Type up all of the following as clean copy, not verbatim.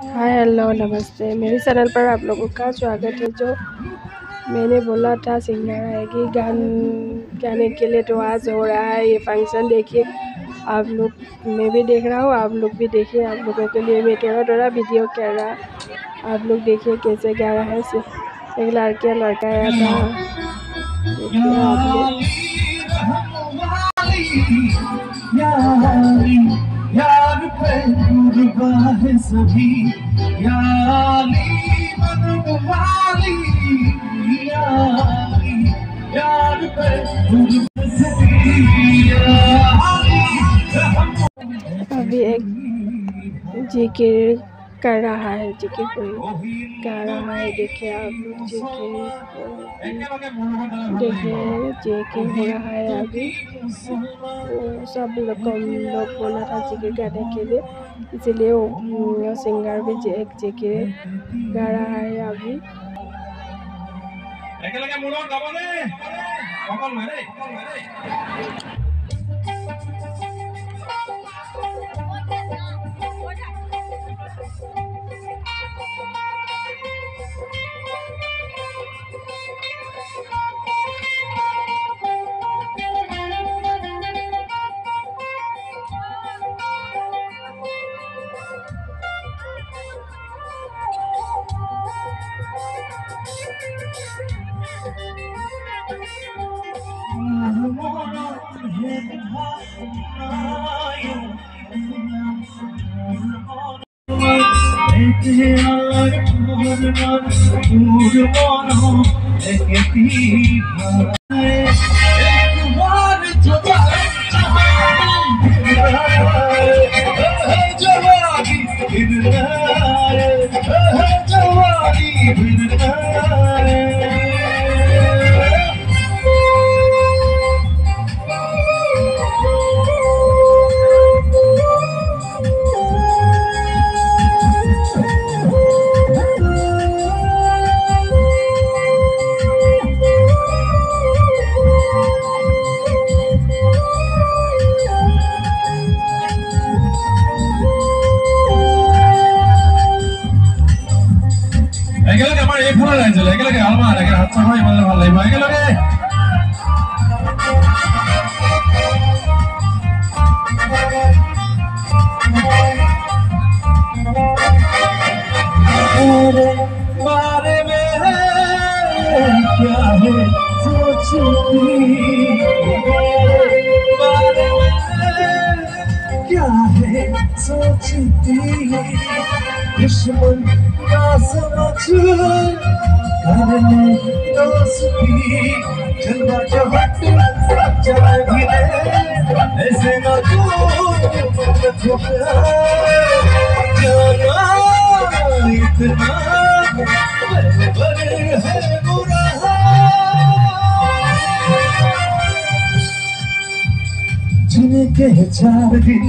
Hi hello नमस्ते। मेरे channel पर आप लोगों का स्वागत है। जो मैंने बोला था सिंगर आएगी गाने के लिए, तो आज हो रहा है ये फंक्शन। देखिए आप लोग, मैं भी देख रहा हूँ, आप लोग भी देखिए। आप लोगों के लिए मैं थोड़ा थोड़ा वीडियो कर रहा। आप लोग देखिए कैसे गा रहा है। एक लड़का आया था, देखिए आप लोग। यार पे कुर्बान है सभी, यार पे अभी एक जिक्र कर रहा है, जिक्र कोई गा रहा है। देखिए आप लोग, देखिए जिक्र हो रहा है अभी। सब लोग बोला था जिक्र गाने के लिए, इसलिए वो सिंगर भी एक जिक्र गा रहा है अभी। একেলগে আমাৰ এইফালে ৰাইজলে একেলগে আমাৰ হাত চাপৰি মানে ভাল লাগিব একেলগে। बारे में क्या है सोचती, बारे में क्या है सोचती, दुश्मन ना समझ करने दोस्ती, जलवा जहट चला गिरे ऐसे ना तू इतना है बुरा। जीने के 4 दिन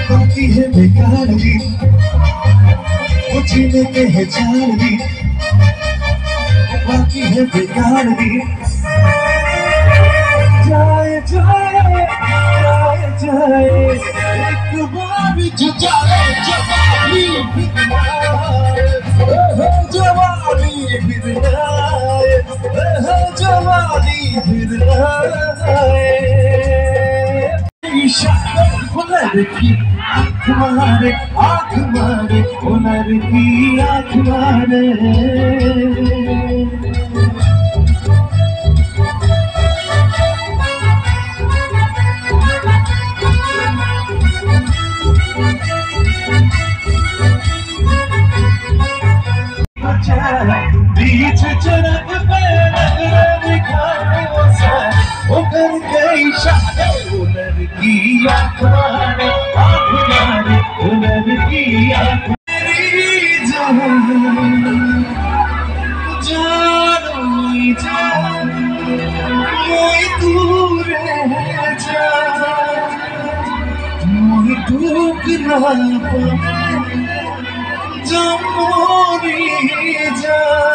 बाकी है बेकार दिन, जीने के 4 दिन बाकी है बेकार दिन। जाए जाए जाए जाए एक बार जाए, जवानी जवानी फिर आए, जवानी फिर आए। हुनर की आँख मारे, आँख मारे, हुनर की आँख मारे। बीच चरक पे नजर दिखाने वो कर गई शादी, हुनर की आँख मारे, आँख मारे, हुनर की आँख मेरी जानो जान कोई दूर है जान, मोहि टूक ना पाए जो मोरी जान।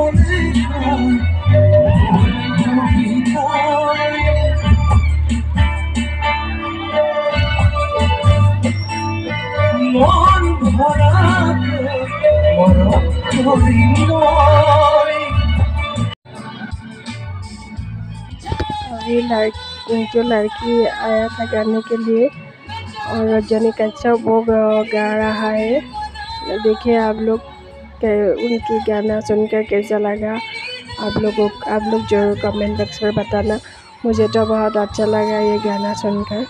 अभी जो लड़की आया था गाने के लिए और रजनी कश्यप वो गा रहा है। देखिए आप लोग उनकी गाना सुनकर कैसा लगा। आप लोग जरूर कमेंट बॉक्स में बताना। मुझे तो बहुत अच्छा लगा ये गाना सुनकर।